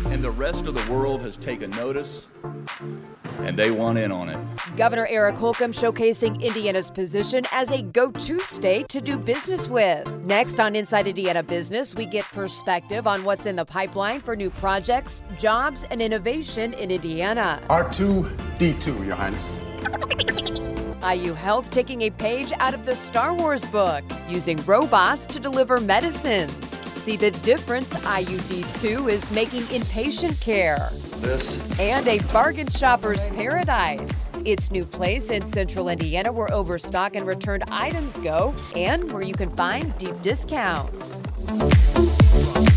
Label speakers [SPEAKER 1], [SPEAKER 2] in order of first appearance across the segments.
[SPEAKER 1] And the rest of the world has taken notice, and they want in on it.
[SPEAKER 2] Governor Holcomb showcasing Indiana's position as a go-to state to do business with. Next on Inside Indiana Business, we get perspective on what's in the pipeline for new projects, jobs, and innovation in Indiana.
[SPEAKER 3] R2-D2, Your Highness.
[SPEAKER 2] IU Health taking a page out of the Star Wars book, using robots to deliver medicines. See the difference IUD2 is making in patient care. And a bargain shopper's paradise. Its new place in central Indiana where overstock and returned items go, and where you can find deep discounts.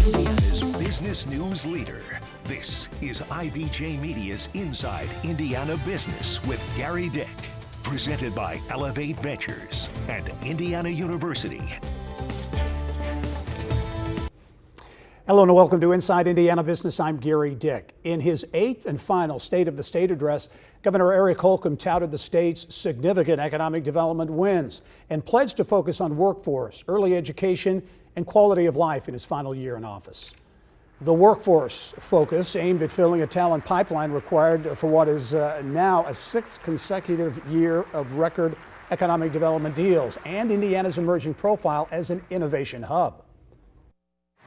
[SPEAKER 4] Indiana's business news leader. This is IBJ Media's Inside Indiana Business with Gary Dick. Presented by Elevate Ventures and Indiana University.
[SPEAKER 5] Hello and welcome to Inside Indiana Business. I'm Gary Dick. In his 8th and final State of the State address, Governor Holcomb touted the state's significant economic development wins and pledged to focus on workforce, early education, and quality of life in his final year in office. The workforce focus aimed at filling a talent pipeline required for what is now a 6th consecutive year of record economic development deals and Indiana's emerging profile as an innovation hub.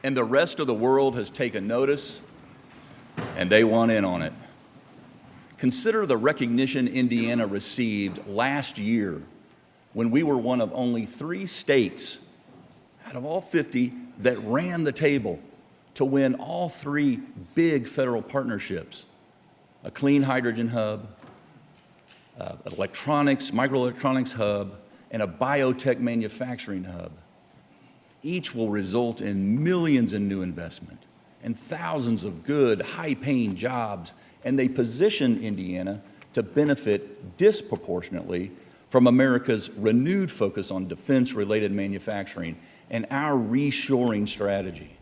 [SPEAKER 1] And the rest of the world has taken notice, and they want in on it. Consider the recognition Indiana received last year when we were one of only 3 states out of all 50 that ran the table to win all 3 big federal partnerships: a clean hydrogen hub, microelectronics hub, and a biotech manufacturing hub. Each will result in millions in new investment and thousands of good, high-paying jobs, and they position Indiana to benefit disproportionately from America's renewed focus on defense-related manufacturing and our reshoring strategy.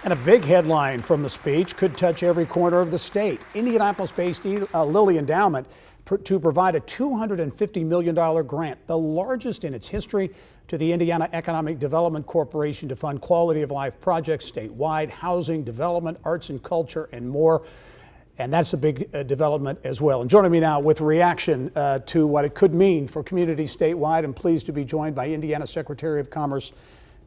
[SPEAKER 5] And a big headline from the speech could touch every corner of the state. Indianapolis-based Lilly Endowment to provide a $250 million grant, the largest in its history, to the Indiana Economic Development Corporation to fund quality of life projects statewide, housing, development, arts and culture, and more. And that's a big development as well. And joining me now with reaction to what it could mean for communities statewide, I'm pleased to be joined by Indiana Secretary of Commerce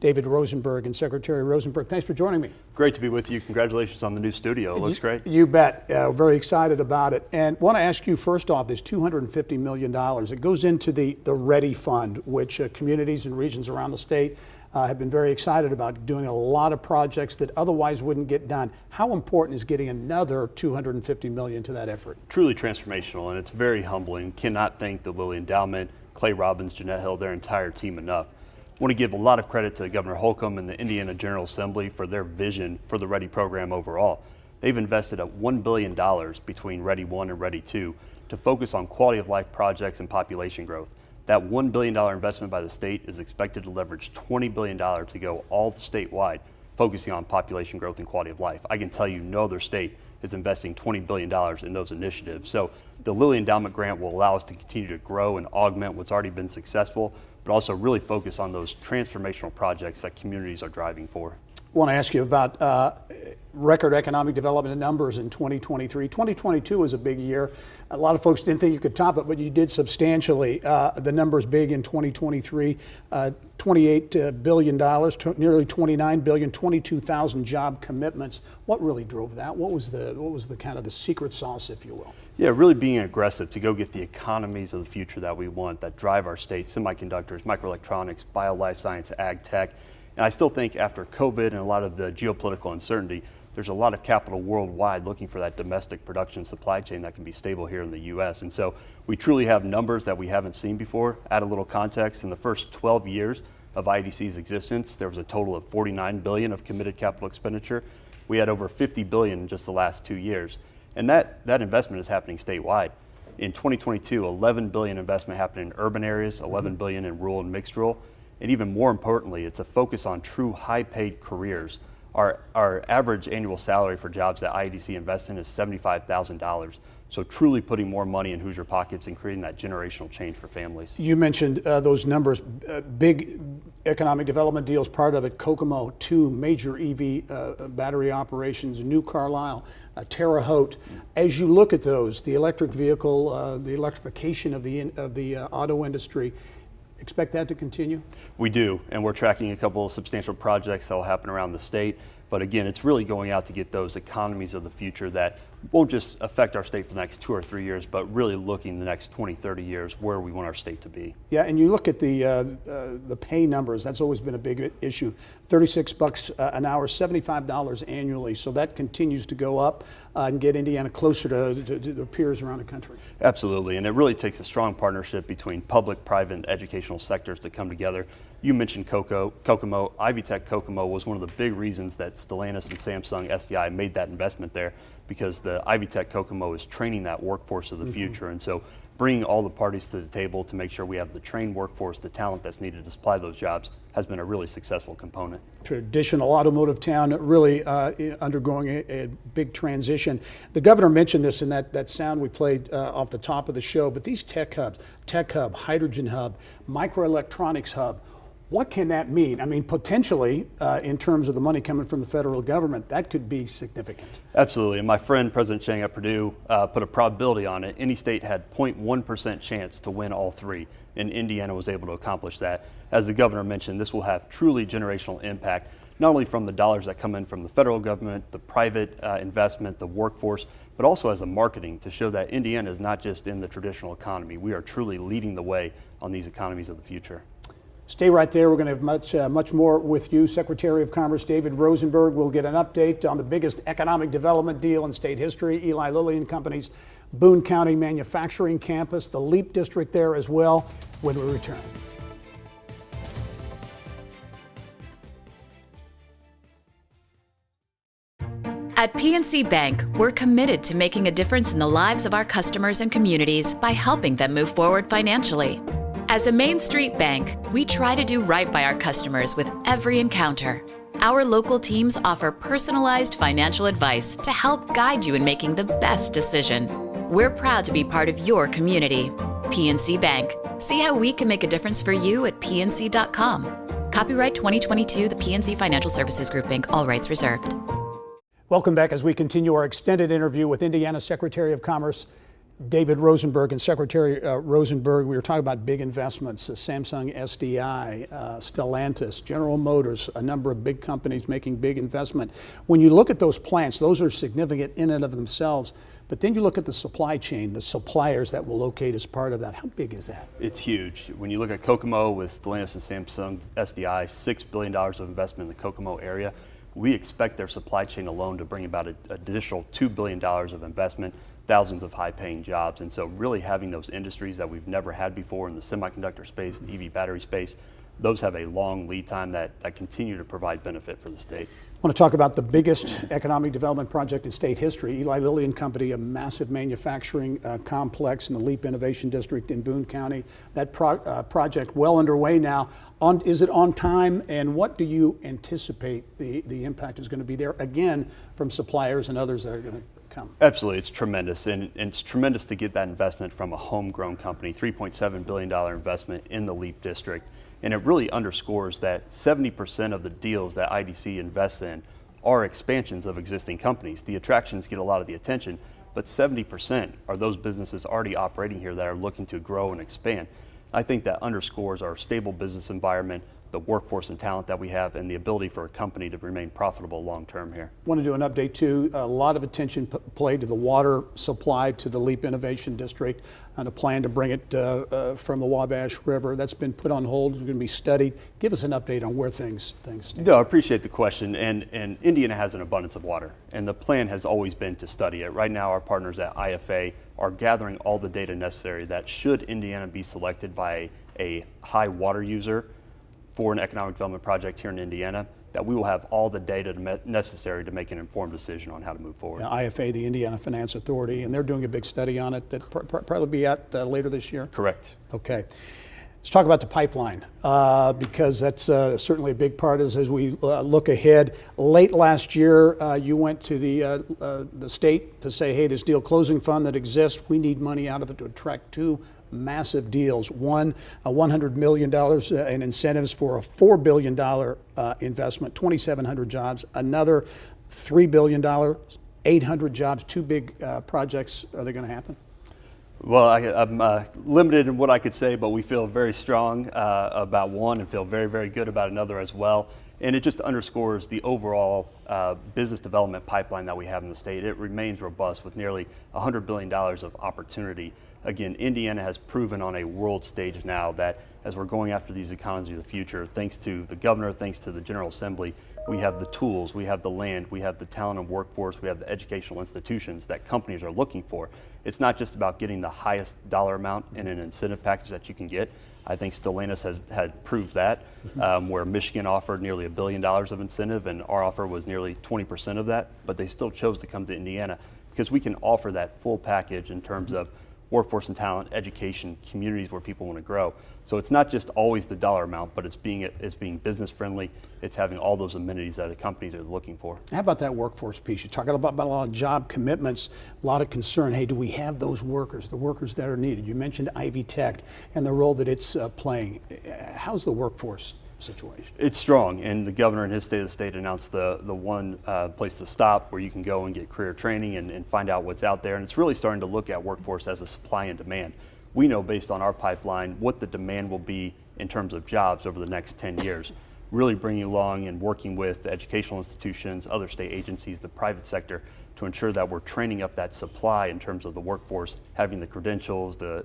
[SPEAKER 5] David Rosenberg. And Secretary Rosenberg, thanks for joining me.
[SPEAKER 6] Great to be with you. Congratulations on the new studio. It looks great.
[SPEAKER 5] You bet. Very excited about it. And want to ask you first off, this $250 million, it goes into the READY Fund, which communities and regions around the state have been very excited about, doing a lot of projects that otherwise wouldn't get done. How important is getting another $250 million to that effort?
[SPEAKER 6] Truly transformational, and it's very humbling. Cannot thank the Lilly Endowment, Clay Robbins, Jeanette Hill, their entire team enough. I want to give a lot of credit to Governor Holcomb and the Indiana General Assembly for their vision for the READY program overall. They've invested $1 billion between READY 1 and READY 2 to focus on quality of life projects and population growth. That $1 billion investment by the state is expected to leverage $20 billion to go all statewide, focusing on population growth and quality of life. I can tell you no other state is investing $20 billion in those initiatives. So the Lilly Endowment Grant will allow us to continue to grow and augment what's already been successful, but also really focus on those transformational projects that communities are driving for.
[SPEAKER 5] I want to ask you about record economic development numbers in 2023. 2022 was a big year. A lot of folks didn't think you could top it, but you did substantially. The numbers big in 2023, $28 billion, nearly $29 billion, 22,000 job commitments. What really drove that? What was the kind of the secret sauce, if you will?
[SPEAKER 6] Yeah, really being aggressive to go get the economies of the future that we want, that drive our state: semiconductors, microelectronics, bio, life science, ag tech. And I still think after COVID and a lot of the geopolitical uncertainty, there's a lot of capital worldwide looking for that domestic production supply chain that can be stable here in the U.S. And so we truly have numbers that we haven't seen before. Add a little context: in the first 12 years of IDC's existence, there was a total of $49 billion of committed capital expenditure. We had over $50 billion in just the last 2 years. And that investment is happening statewide. In 2022, $11 billion investment happened in urban areas, $11 billion in rural and mixed rural. And even more importantly, it's a focus on true high-paid careers. Our average annual salary for jobs that IEDC invests in is $75,000. So truly putting more money in Hoosier pockets and creating that generational change for families.
[SPEAKER 5] You mentioned those numbers, big economic development deals, part of it, Kokomo, 2 major EV battery operations, New Carlisle, Terre Haute. As you look at those, the electric vehicle, the electrification of the auto industry, expect that to continue?
[SPEAKER 6] We do, and we're tracking a couple of substantial projects that will happen around the state. But again, it's really going out to get those economies of the future that won't just affect our state for the next 2 or 3 years, but really looking the next 20, 30 years where we want our state to be.
[SPEAKER 5] Yeah, and you look at the pay numbers, that's always been a big issue. $36 an hour, $75 annually, so that continues to go up and get Indiana closer to the peers around the country.
[SPEAKER 6] Absolutely, and it really takes a strong partnership between public, private, and educational sectors to come together. You mentioned Kokomo. Ivy Tech Kokomo was one of the big reasons that Stellantis and Samsung SDI made that investment there, because the Ivy Tech Kokomo is training that workforce of the future. And so bringing all the parties to the table to make sure we have the trained workforce, the talent that's needed to supply those jobs, has been a really successful component.
[SPEAKER 5] Traditional automotive town, really undergoing a big transition. The governor mentioned this in that sound we played off the top of the show, but these tech hubs, tech hub, hydrogen hub, microelectronics hub, what can that mean? I mean, potentially, in terms of the money coming from the federal government, that could be significant.
[SPEAKER 6] Absolutely, and my friend President Chang at Purdue put a probability on it. Any state had 0.1% chance to win all 3, and Indiana was able to accomplish that. As the governor mentioned, this will have truly generational impact, not only from the dollars that come in from the federal government, the private investment, the workforce, but also as a marketing to show that Indiana is not just in the traditional economy. We are truly leading the way on these economies of the future.
[SPEAKER 5] Stay right there. We're going to have much more with you. Secretary of Commerce David Rosenberg will get an update on the biggest economic development deal in state history, Eli Lilly and Company's Boone County manufacturing campus, the LEAP district there as well, when we return.
[SPEAKER 7] At PNC Bank, we're committed to making a difference in the lives of our customers and communities by helping them move forward financially. As a Main Street bank, we try to do right by our customers with every encounter. Our local teams offer personalized financial advice to help guide you in making the best decision. We're proud to be part of your community. PNC Bank. See how we can make a difference for you at pnc.com. Copyright 2022, the PNC Financial Services Group, Inc., all rights reserved.
[SPEAKER 5] Welcome back as we continue our extended interview with Indiana Secretary of Commerce David Rosenberg. And Secretary Rosenberg, we were talking about big investments, Samsung SDI, Stellantis, General Motors, a number of big companies making big investment. When you look at those plants, those are significant in and of themselves. But then you look at the supply chain, the suppliers that will locate as part of that. How big is that?
[SPEAKER 6] It's huge. When you look at Kokomo with Stellantis and Samsung SDI, $6 billion of investment in the Kokomo area, we expect their supply chain alone to bring about an additional $2 billion of investment, thousands of high-paying jobs. And so really having those industries that we've never had before in the semiconductor space, the EV battery space, those have a long lead time that continue to provide benefit for the state.
[SPEAKER 5] I want to talk about the biggest economic development project in state history, Eli Lilly and Company, a massive manufacturing complex in the LEAP Innovation District in Boone County. That project well underway now. Is it on time, and what do you anticipate the impact is going to be there, again, from suppliers and others that are going to come?
[SPEAKER 6] Absolutely, it's tremendous, and it's tremendous to get that investment from a homegrown company, $3.7 billion investment in the LEAP district. And it really underscores that 70% of the deals that IDC invests in are expansions of existing companies. The attractions get a lot of the attention, but 70% are those businesses already operating here that are looking to grow and expand. I think that underscores our stable business environment, the workforce and talent that we have, and the ability for a company to remain profitable long term here.
[SPEAKER 5] I want to do an update too. A lot of attention paid to the water supply to the LEAP Innovation District and a plan to bring it from the Wabash River. That's been put on hold. It's going to be studied. Give us an update on where things stand.
[SPEAKER 6] No, I appreciate the question. And Indiana has an abundance of water, and the plan has always been to study it. Right now, our partners at IFA are gathering all the data necessary that should Indiana be selected by a high water user for an economic development project here in Indiana, that we will have all the data necessary to make an informed decision on how to move forward.
[SPEAKER 5] IFA, the Indiana Finance Authority, and they're doing a big study on it that probably be out later this year?
[SPEAKER 6] Correct.
[SPEAKER 5] Okay. Let's talk about the pipeline because that's certainly a big part as we look ahead. Late last year, you went to the state to say, hey, this deal closing fund that exists, we need money out of it to attract two massive deals. One, $100 million in incentives for a $4 billion investment, 2,700 jobs. Another $3 billion, 800 jobs. Two big projects. Are they going to happen?
[SPEAKER 6] Well, I'm limited in what I could say, but we feel very strong about one and feel very, very good about another as well. And it just underscores the overall business development pipeline that we have in the state. It remains robust with nearly $100 billion of opportunity. Again, Indiana has proven on a world stage now that as we're going after these economies of the future, thanks to the governor, thanks to the General Assembly, we have the tools, we have the land, we have the talent and workforce, we have the educational institutions that companies are looking for. It's not just about getting the highest dollar amount in an incentive package that you can get. I think Stellantis had proved that, where Michigan offered nearly $1 billion of incentive and our offer was nearly 20% of that, but they still chose to come to Indiana because we can offer that full package in terms of workforce and talent, education, communities where people want to grow. So it's not just always the dollar amount, but it's being business friendly. It's having all those amenities that the companies are looking for. How
[SPEAKER 5] about that workforce piece? You're talking about a lot of job commitments, a lot of concern. Hey, do we have those workers, the workers that are needed? You mentioned Ivy Tech and the role that it's playing. How's the workforce situation?
[SPEAKER 6] It's strong, and the governor in his State of the State announced the one place to stop where you can go and get career training and find out what's out there. And it's really starting to look at workforce as a supply and demand. We know based on our pipeline what the demand will be in terms of jobs over the next 10 years. Really bringing along and working with the educational institutions, other state agencies, the private sector to ensure that we're training up that supply in terms of the workforce, having the credentials, the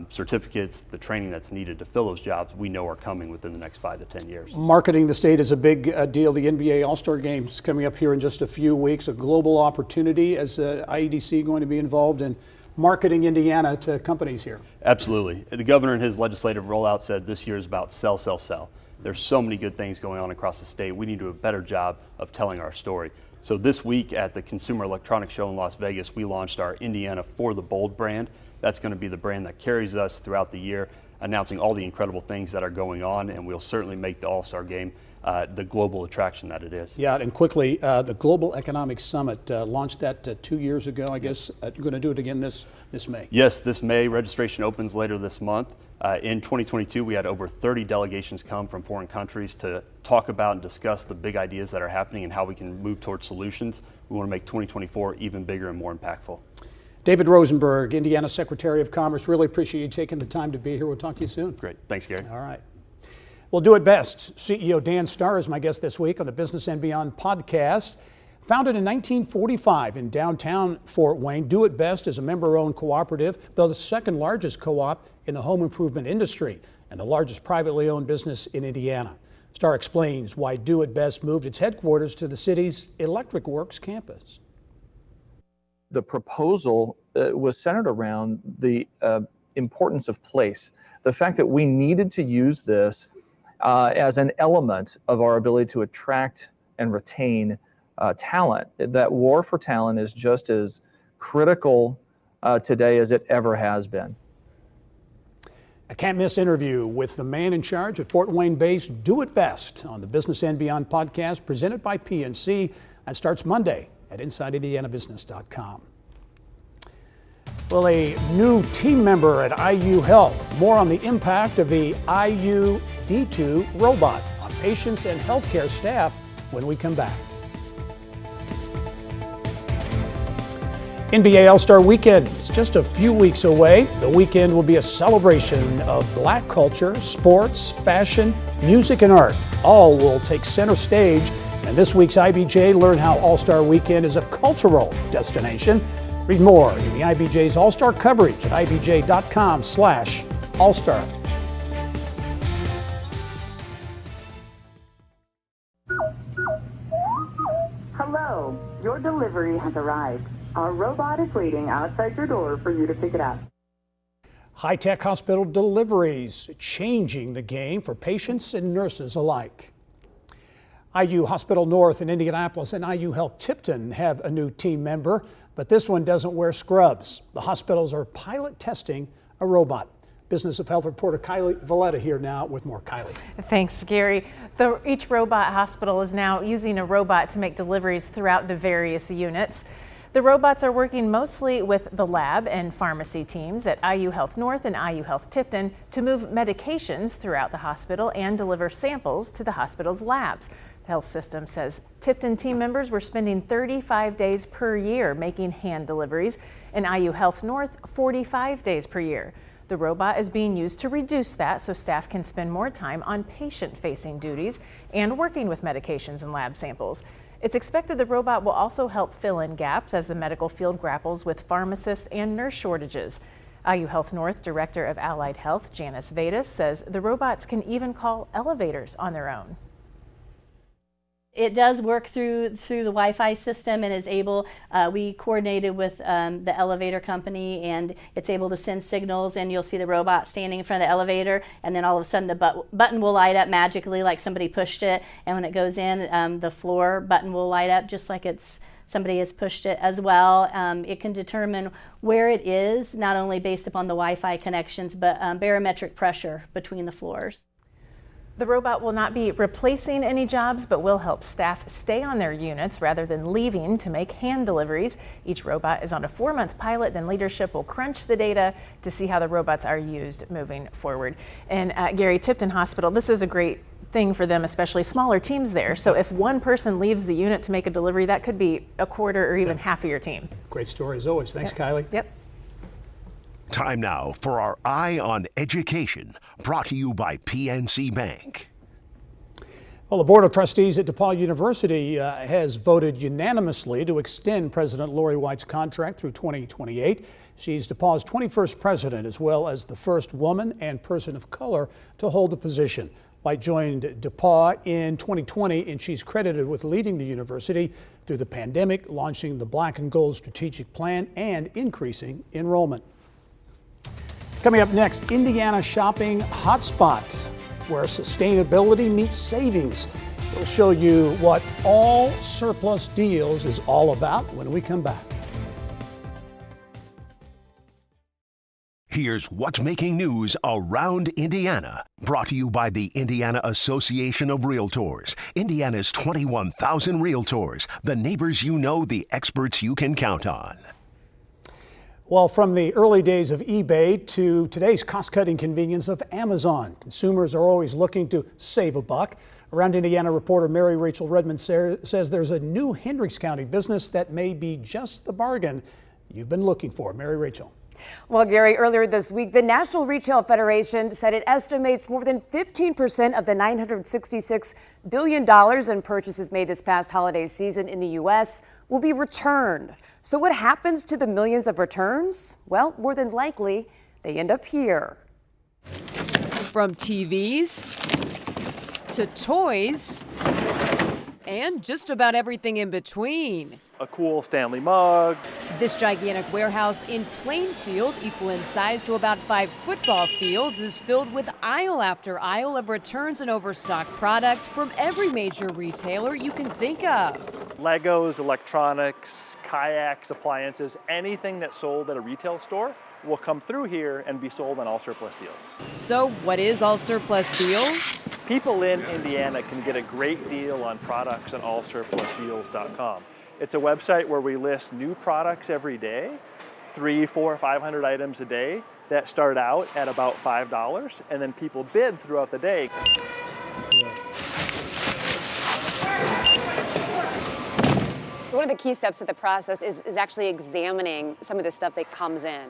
[SPEAKER 6] certificates, the training that's needed to fill those jobs we know are coming within the next 5 to 10 years.
[SPEAKER 5] Marketing the state is a big deal. The NBA All-Star Game's coming up here in just a few weeks, a global opportunity. Is IEDC going to be involved in marketing Indiana to companies here?
[SPEAKER 6] Absolutely. The governor in his legislative rollout said this year is about sell, sell, sell. There's so many good things going on across the state. We need to do a better job of telling our story. So this week at the Consumer Electronics Show in Las Vegas, we launched our Indiana For the Bold brand. That's going to be the brand that carries us throughout the year, announcing all the incredible things that are going on, and we'll certainly make the All-Star Game the global attraction that it is.
[SPEAKER 5] Yeah, and quickly, the Global Economic Summit launched that 2 years ago, I guess. You're going to do it again this May.
[SPEAKER 6] Yes, this May. Registration opens later this month. In 2022, we had over 30 delegations come from foreign countries to talk about and discuss the big ideas that are happening and how we can move towards solutions. We want to make 2024 even bigger and more impactful.
[SPEAKER 5] David Rosenberg, Indiana Secretary of Commerce, really appreciate you taking the time to be here. We'll talk to you soon.
[SPEAKER 6] Great. Thanks, Gary.
[SPEAKER 5] All right. We'll do it best. CEO Dan Starr is my guest this week on the Business and Beyond podcast. Founded in 1945 in downtown Fort Wayne, Do It Best is a member-owned cooperative, though the second largest co-op in the home improvement industry and the largest privately owned business in Indiana. Starr explains why Do It Best moved its headquarters to the city's Electric Works campus.
[SPEAKER 8] The proposal was centered around the importance of place. The fact that we needed to use this as an element of our ability to attract and retain talent. That war for talent is just as critical today as it ever has been.
[SPEAKER 5] A can't-miss interview with the man in charge at Fort Wayne-based Do It Best on the Business and Beyond podcast presented by PNC. That starts Monday at InsideIndianaBusiness.com. Well, a new team member at IU Health. More on the impact of the IU D2 robot on patients and healthcare staff when we come back. NBA All-Star Weekend is just a few weeks away. The weekend will be a celebration of Black culture, sports, fashion, music, and art. All will take center stage. And this week's IBJ, learn how All-Star Weekend is a cultural destination. Read more in the IBJ's All-Star coverage at ibj.com/allstar.
[SPEAKER 9] Hello, your delivery has arrived. Our robot is waiting outside your door for you to pick it up.
[SPEAKER 5] High-tech hospital deliveries changing the game for patients and nurses alike. IU Hospital North in Indianapolis and IU Health Tipton have a new team member, but this one doesn't wear scrubs. The hospitals are pilot testing a robot. Business of Health reporter Kylie Valletta here now with more. Kylie.
[SPEAKER 10] Thanks, Gary. Each robot hospital is now using a robot to make deliveries throughout the various units. The robots are working mostly with the lab and pharmacy teams at IU Health North and IU Health Tipton to move medications throughout the hospital and deliver samples to the hospital's labs. The health system says Tipton team members were spending 35 days per year making hand deliveries, and IU Health North 45 days per year. The robot is being used to reduce that so staff can spend more time on patient-facing duties and working with medications and lab samples. It's expected the robot will also help fill in gaps as the medical field grapples with pharmacists and nurse shortages. IU Health North Director of Allied Health, Janice Vedas, says the robots can even call elevators on their own.
[SPEAKER 11] It does work through the Wi-Fi system and is able, we coordinated with the elevator company, and it's able to send signals, and you'll see the robot standing in front of the elevator, and then all of a sudden the button will light up magically like somebody pushed it, and when it goes in, the floor button will light up just like somebody has pushed it as well. It can determine where it is, not only based upon the Wi-Fi connections, but barometric pressure between the floors.
[SPEAKER 10] The robot will not be replacing any jobs, but will help staff stay on their units rather than leaving to make hand deliveries. Each robot is on a 4-month pilot, then leadership will crunch the data to see how the robots are used moving forward. And Gary, Tipton Hospital, this is a great thing for them, especially smaller teams there. So if one person leaves the unit to make a delivery, that could be a quarter or even half of your team.
[SPEAKER 5] Great story as always. Thanks, Kylie.
[SPEAKER 10] Yep.
[SPEAKER 4] Time now for our Eye on Education, brought to you by PNC Bank.
[SPEAKER 5] Well, the Board of Trustees at DePaul University has voted unanimously to extend President Lori White's contract through 2028. She's DePaul's 21st president, as well as the first woman and person of color to hold the position. White joined DePaul in 2020, and she's credited with leading the university through the pandemic, launching the Black and Gold Strategic Plan, and increasing enrollment. Coming up next, Indiana shopping hotspot, where sustainability meets savings. We'll show you what AllSurplus Deals is all about when we come back.
[SPEAKER 4] Here's what's making news around Indiana, brought to you by the Indiana Association of Realtors. Indiana's 21,000 realtors, the neighbors you know, the experts you can count on.
[SPEAKER 5] Well, from the early days of eBay to today's cost-cutting convenience of Amazon, consumers are always looking to save a buck. Around Indiana reporter Mary Rachel Redmond says there's a new Hendricks County business that may be just the bargain you've been looking for. Mary Rachel.
[SPEAKER 2] Well, Gary, earlier this week, the National Retail Federation said it estimates more than 15% of the $966 billion in purchases made this past holiday season in the U.S. will be returned. So what happens to the millions of returns? Well, more than likely, they end up here. From TVs to toys and just about everything in between.
[SPEAKER 12] A cool Stanley mug.
[SPEAKER 2] This gigantic warehouse in Plainfield, equal in size to about 5 football fields, is filled with aisle after aisle of returns and overstock product from every major retailer you can think of.
[SPEAKER 12] Legos, electronics, kayaks, appliances, anything that's sold at a retail store will come through here and be sold on AllSurplus Deals.
[SPEAKER 2] So what is AllSurplus Deals?
[SPEAKER 12] People in Indiana can get a great deal on products on AllSurplusDeals.com. It's a website where we list new products every day, 300, 400, 500 items a day that start out at about $5, and then people bid throughout the day.
[SPEAKER 13] One of the key steps of the process is actually examining some of the stuff that comes in.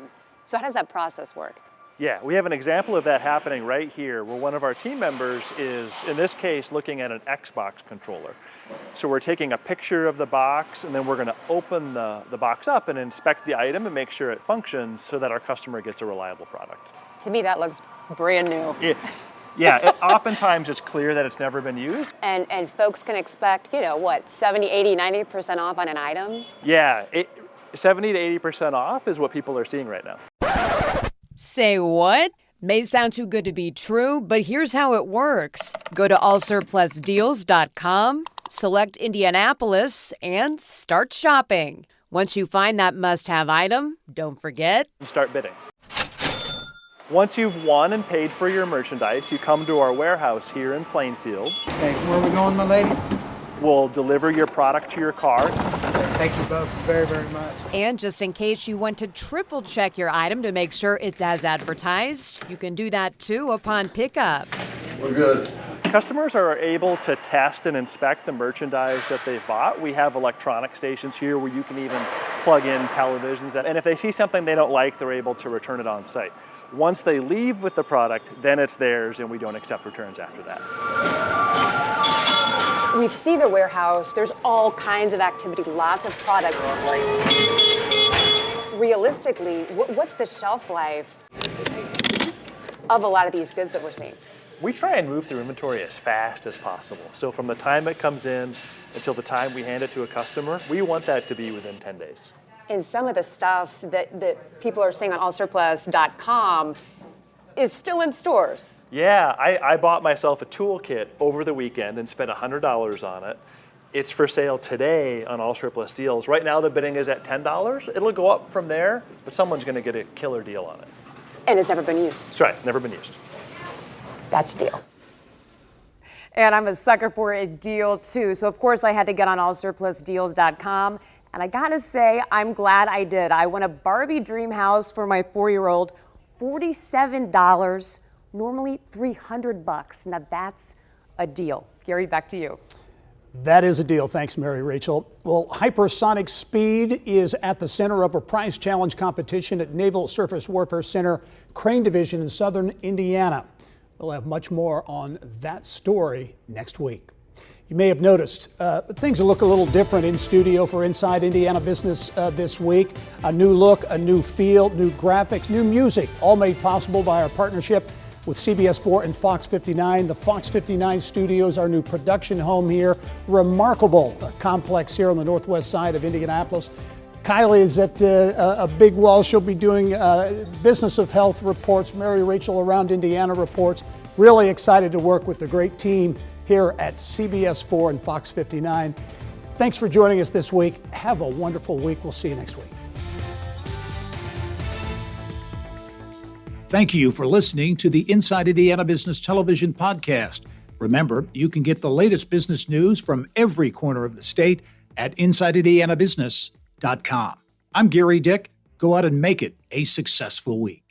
[SPEAKER 13] So how does that process work?
[SPEAKER 12] Yeah, we have an example of that happening right here, where one of our team members is, in this case, looking at an Xbox controller. So we're taking a picture of the box, and then we're going to open the box up and inspect the item and make sure it functions so that our customer gets a reliable product.
[SPEAKER 13] To me, that looks brand new.
[SPEAKER 12] Oftentimes it's clear that it's never been used.
[SPEAKER 13] And folks can expect, 70, 80, 90% off on an item?
[SPEAKER 12] Yeah, 70 to 80% off is what people are seeing right now.
[SPEAKER 2] Say what? May sound too good to be true, but here's how it works. Go to allsurplusdeals.com, select Indianapolis, and start shopping. Once you find that must-have item, don't forget,
[SPEAKER 12] Start bidding. Once you've won and paid for your merchandise, you come to our warehouse here in Plainfield.
[SPEAKER 14] Okay, where are we going, my lady?
[SPEAKER 12] We'll deliver your product to your car.
[SPEAKER 14] Thank you both very, very much.
[SPEAKER 2] And just in case you want to triple check your item to make sure it's as advertised, you can do that too upon pickup.
[SPEAKER 12] We're good. Customers are able to test and inspect the merchandise that they've bought. We have electronic stations here where you can even plug in televisions. And if they see something they don't like, they're able to return it on site. Once they leave with the product, then it's theirs and we don't accept returns after that.
[SPEAKER 13] We see the warehouse, there's all kinds of activity, lots of product. Realistically, what's the shelf life of a lot of these goods that we're seeing?
[SPEAKER 12] We try and move through inventory as fast as possible. So from the time it comes in until the time we hand it to a customer, we want that to be within 10 days.
[SPEAKER 13] And some of the stuff that people are saying on AllSurplus.com is still in stores.
[SPEAKER 12] Yeah, I bought myself a toolkit over the weekend and spent $100 on it. It's for sale today on AllSurplus Deals. Right now the bidding is at $10. It'll go up from there, but someone's gonna get a killer deal on it.
[SPEAKER 13] And it's never been used.
[SPEAKER 12] That's right, never been used.
[SPEAKER 13] That's a deal.
[SPEAKER 2] And I'm a sucker for a deal too. So of course I had to get on AllSurplusDeals.com. And I gotta say, I'm glad I did. I won a Barbie dream house for my 4-year-old, $47, normally $300. Now that's a deal. Gary, back to you.
[SPEAKER 5] That is a deal. Thanks, Mary Rachel. Well, hypersonic speed is at the center of a prize challenge competition at Naval Surface Warfare Center, Crane Division in southern Indiana. We'll have much more on that story next week. You may have noticed things look a little different in studio for Inside Indiana Business this week. A new look, a new feel, new graphics, new music, all made possible by our partnership with CBS 4 and Fox 59. The Fox 59 studios, our new production home here. Remarkable complex here on the northwest side of Indianapolis. Kylie is at a big wall. She'll be doing Business of Health reports, Mary Rachel Around Indiana reports. Really excited to work with the great team here at CBS 4 and Fox 59. Thanks for joining us this week. Have a wonderful week. We'll see you next week.
[SPEAKER 15] Thank you for listening to the Inside Indiana Business Television podcast. Remember, you can get the latest business news from every corner of the state at InsideIndianaBusiness.com. I'm Gary Dick. Go out and make it a successful week.